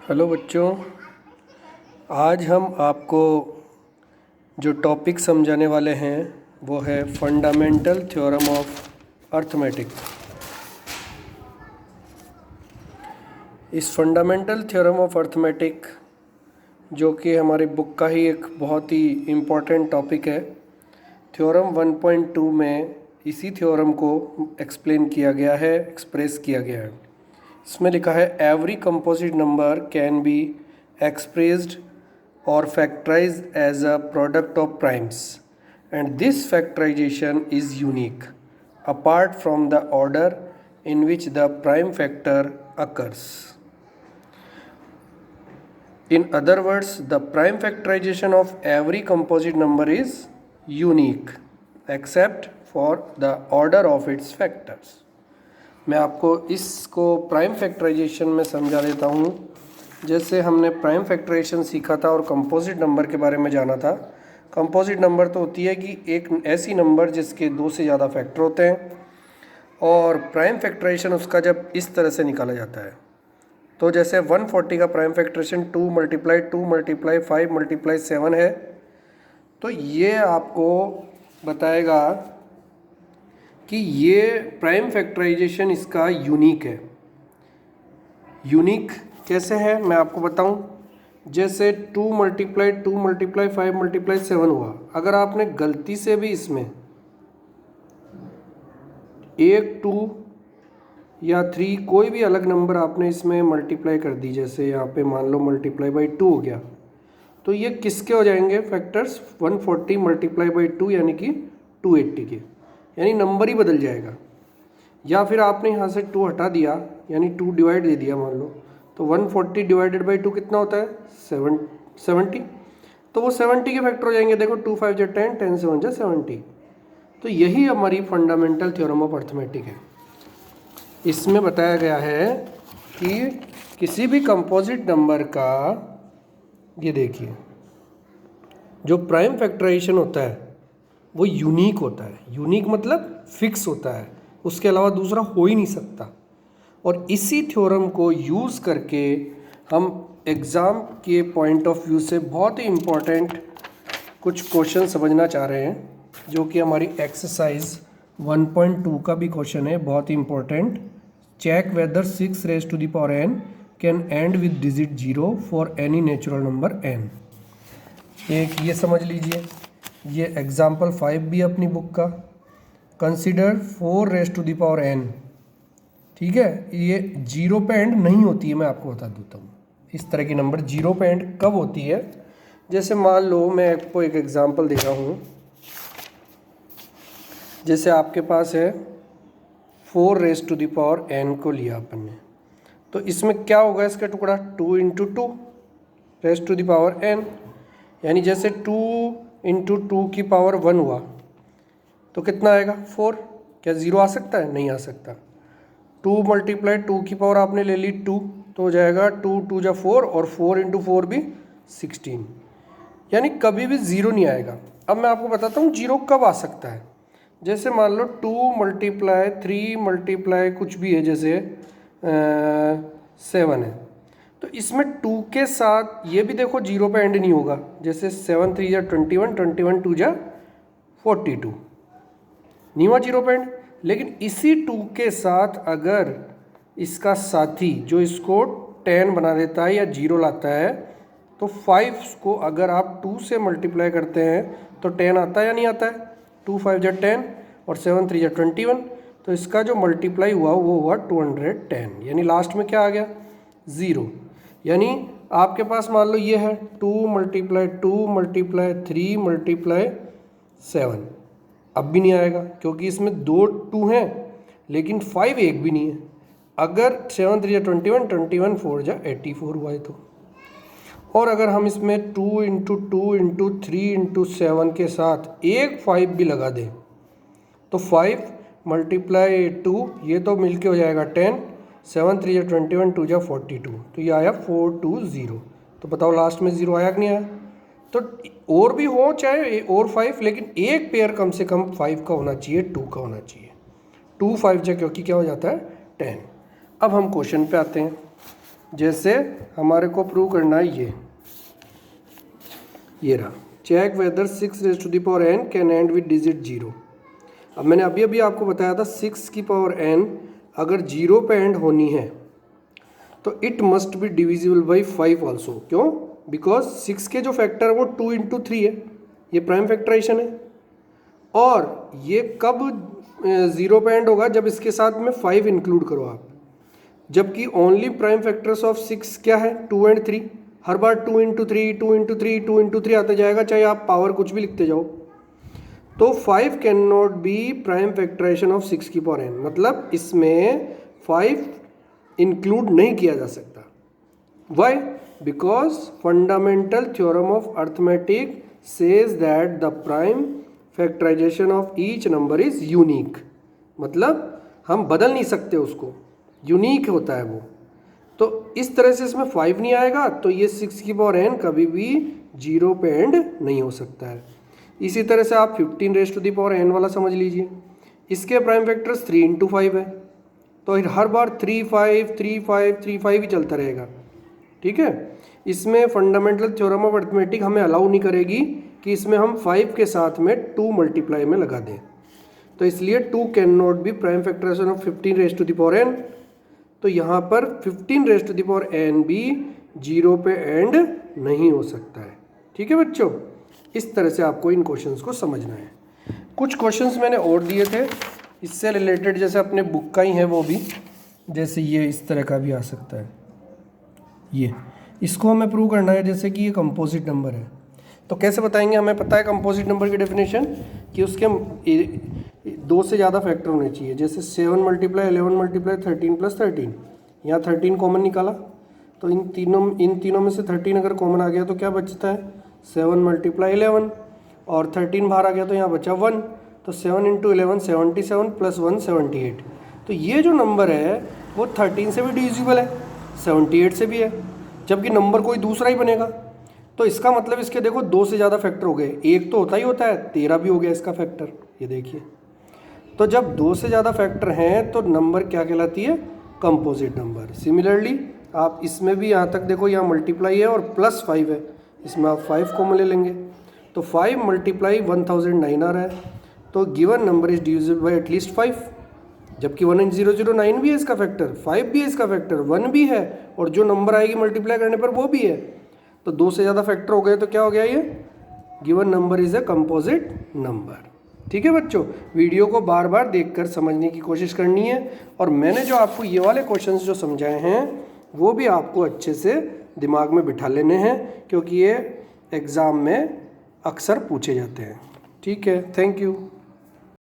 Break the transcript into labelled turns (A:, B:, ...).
A: Hello बच्चों, आज हम आपको जो टॉपिक समझाने वाले हैं वो है फंडामेंटल थ्योरम ऑफ अर्थमेटिक। इस फंडामेंटल थ्योरम ऑफ अर्थमेटिक जो कि हमारी बुक का ही एक बहुत ही इम्पॉर्टेंट टॉपिक है, थ्योरम 1.2 में इसी थ्योरम को एक्सप्लेन किया गया है, एक्सप्रेस किया गया है। इसमें लिखा है every composite number can be expressed or factorized as a product of primes, and this factorization is unique apart from the order in which the prime factor occurs. In other words, the prime factorization of every composite number is unique except for the order of its factors. मैं आपको इसको prime factorisation में समझा देता हूँ। जैसे हमने prime factorisation सीखा था और कंपोजिट नंबर के बारे में जाना था। कंपोजिट नंबर तो होती है कि एक ऐसी नंबर जिसके दो से ज़्यादा फैक्टर होते हैं, और प्राइम फैक्टराइजेशन उसका जब इस तरह से निकाला जाता है, तो जैसे 140 का प्राइम फैक्टराइजेशन 2 × 5 × 7 है। तो ये आपको बताएगा कि ये प्राइम फैक्टराइजेशन इसका यूनिक है। यूनिक कैसे है मैं आपको बताऊं। जैसे 2 × 5 × 7 हुआ, अगर आपने गलती से भी इसमें एक 2 या 3 कोई भी अलग नंबर आपने इसमें मल्टीप्लाई कर दी, जैसे यहाँ पे मान लो मल्टीप्लाई बाई 2 हो गया, तो ये किसके हो जाएंगे फैक्टर्स? 140 मल्टीप्लाई बाई 2 यानी कि 280 के, यानी नंबर ही बदल जाएगा। या फिर आपने यहाँ से 2 हटा दिया यानी 2 डिवाइड दे दिया मान लो, तो 140 डिवाइडेड बाई 2 कितना होता है? 70। तो वो 70 के फैक्टर हो जाएंगे। देखो 2 × 5 = 10, 10 × 7 = 70। तो यही हमारी फंडामेंटल थ्योरम ऑफ अर्थमेटिक है। इसमें बताया गया है कि किसी भी कंपोजिट नंबर का, ये देखिए, जो प्राइम फैक्टराइजेशन होता है वो यूनिक होता है। यूनिक मतलब फिक्स होता है, उसके अलावा दूसरा हो ही नहीं सकता। और इसी थ्योरम को यूज़ करके हम एग्ज़ाम के पॉइंट ऑफ व्यू से बहुत ही इम्पोर्टेंट कुछ क्वेश्चन समझना चाह रहे हैं, जो कि हमारी एक्सरसाइज 1.2 का भी क्वेश्चन है, बहुत ही important. Check whether 6n can end with digit 0 for any natural number n। एक ये समझ लीजिए, ये एग्जाम्पल 5 भी अपनी बुक का। कंसिडर 4n, ठीक है। ये 0 पे एंड नहीं होती है, मैं आपको बता देता हूँ। इस तरह की नंबर 0 पे एंड कब होती है? जैसे मान लो मैं आपको एक एग्जांपल दे रहा हूँ। जैसे आपके पास है 4n को लिया अपन ने, तो इसमें क्या होगा? इसका टुकड़ा 2 × 2n, यानी जैसे 2 × 2 की पावर 1 हुआ तो कितना आएगा? 4। क्या 0 आ सकता है? नहीं आ सकता। 2 × 2 की पावर आपने ले ली 2, तो हो जाएगा 2 × 2 = 4, और 4 × 4 भी 16, यानी कभी भी 0 नहीं आएगा। अब मैं आपको बताता हूँ 0 कब आ सकता है। जैसे मान लो 2 × 3 × कुछ भी है, जैसे 7 है, तो इसमें 2 के साथ ये भी देखो 0 पे एंड नहीं होगा। जैसे 7 × 3 = 21, 21 × 2 = 42, नहीं हुआ 0 पे एंड। लेकिन इसी 2 के साथ अगर इसका साथी जो इसको 10 बना देता है या 0 लाता है, तो 5 को अगर आप 2 से मल्टीप्लाई करते हैं तो 10 आता है या नहीं आता है? 2 × 5 = 10 और 7 × 3 = 21, तो इसका जो मल्टीप्लाई हुआ वो हुआ 210, यानी लास्ट में क्या आ गया? 0। यानी आपके पास मान लो ये है 2 × 2 × 3 × 7, अब भी नहीं आएगा क्योंकि इसमें 2 2 हैं लेकिन 5 एक भी नहीं है। अगर 7 × 3 = 21, 21 × 4 = 84 हुआ है तो। और अगर हम इसमें 2 × 2 × 3 × 7 के साथ एक 5 भी लगा दें, तो 5 × 2 ये तो मिलके हो जाएगा 10, 7 × 3 = 21, 2 = 42, तो ये आया 420। तो बताओ लास्ट में 0 आया कि नहीं आया? तो और भी हो चाहे और 5, लेकिन एक पेयर कम से कम 5 का होना चाहिए, 2 का होना चाहिए। 2 5 क्योंकि क्या हो जाता है? 10। अब हम क्वेश्चन पे आते हैं। जैसे हमारे को प्रूव करना है ये रहा, check whether 6 raise to the power n can end with digit 0। अब मैंने अभी आपको बताया था 6 की पावर n अगर 0 पे एंड होनी है तो it must be divisible by 5 also. क्यों? बिकॉज 6 के जो फैक्टर है वो 2 इंटू 3 है, ये प्राइम फैक्टराइजेशन है। और ये कब 0 पे एंड होगा? जब इसके साथ में 5 इंक्लूड करो आप, जबकि ओनली प्राइम फैक्टर्स ऑफ 6 क्या है? 2 and 3। Her bar 2 into 3 2 into 3 2 into 3 आता जाएगा, चाहे आप पावर कुछ भी लिखते जाओ। तो 5 can not be prime factorization of 6 की पावर n, मतलब इसमें 5 इंक्लूड नहीं किया जा सकता। Why? Because fundamental theorem of arithmetic says that the prime factorization of each number is unique, मतलब हम बदल नहीं सकते उसको, यूनिक होता है वो। तो इस तरह से इसमें 5 नहीं आएगा, तो ये 6 की पावर n कभी भी 0 पे एंड नहीं हो सकता है। इसी तरह से आप 15 raise to the power n वाला समझ लीजिए, इसके प्राइम फैक्टर्स 3 इंटू 5 है, तो हर बार 3 5 3 5 3 5 ही चलता रहेगा। ठीक है, इसमें फंडामेंटल थ्योरम ऑफ अर्थमेटिक हमें अलाउ नहीं करेगी कि इसमें हम 5 के साथ में 2 मल्टीप्लाई में लगा दें, तो इसलिए 2 can not be prime factorization of 15 raise to the power n। तो यहाँ पर 15 raise to the power n भी 0 पे एंड नहीं हो सकता है। ठीक है बच्चों, इस तरह से आपको इन क्वेश्चंस को समझना है। कुछ क्वेश्चंस मैंने और दिए थे इससे रिलेटेड, जैसे अपने बुक का ही है वो भी, जैसे ये इस तरह का भी आ सकता है। ये इसको हमें प्रूव करना है जैसे कि ये कंपोजिट नंबर है, तो कैसे बताएंगे? हमें पता है कंपोजिट नंबर की डेफिनेशन कि उसके 2 से ज़्यादा फैक्टर होने चाहिए। जैसे 7 मल्टीप्लाई 11 मल्टीप्लाई 13 प्लस 13, यहाँ 13 कॉमन निकाला, तो इन तीनों में से 13 अगर कॉमन आ गया तो क्या बचता है? 7 मल्टीप्लाई 11, और 13 बाहर आ गया तो यहाँ बचा 1, तो 7 इंटू 11 77 प्लस 1 78। तो ये जो नंबर है वो 13 से भी डिविजिबल है, 78 से भी है, जबकि नंबर कोई दूसरा ही बनेगा। तो इसका मतलब इसके देखो 2 से ज़्यादा फैक्टर हो गए, एक तो होता ही होता है, 13 भी हो गया इसका फैक्टर, ये देखिए। तो जब 2 से ज़्यादा फैक्टर हैं तो नंबर क्या कहलाती है? Composite number. सिमिलरली आप इसमें भी यहाँ तक देखो, यहाँ मल्टीप्लाई है और प्लस 5 है, इसमें आप 5 कॉमन ले लेंगे, तो 5 मल्टीप्लाई 1009 आ रहा है, तो given number is divisible by at least 5, जबकि 1009 भी है इसका फैक्टर, 5 भी है इसका फैक्टर, 1 भी है, और जो नंबर आएगी मल्टीप्लाई करने पर वो भी है। तो 2 से ज़्यादा फैक्टर हो गए तो क्या हो गया? ये given number is a composite number. ठीक है बच्चों, वीडियो को बार बार देखकर समझने की कोशिश करनी है, और मैंने जो आपको ये वाले क्वेश्चंस जो समझाए हैं वो भी आपको अच्छे से दिमाग में बिठा लेने हैं, क्योंकि ये एग्ज़ाम में अक्सर पूछे जाते हैं। ठीक है, थैंक यू।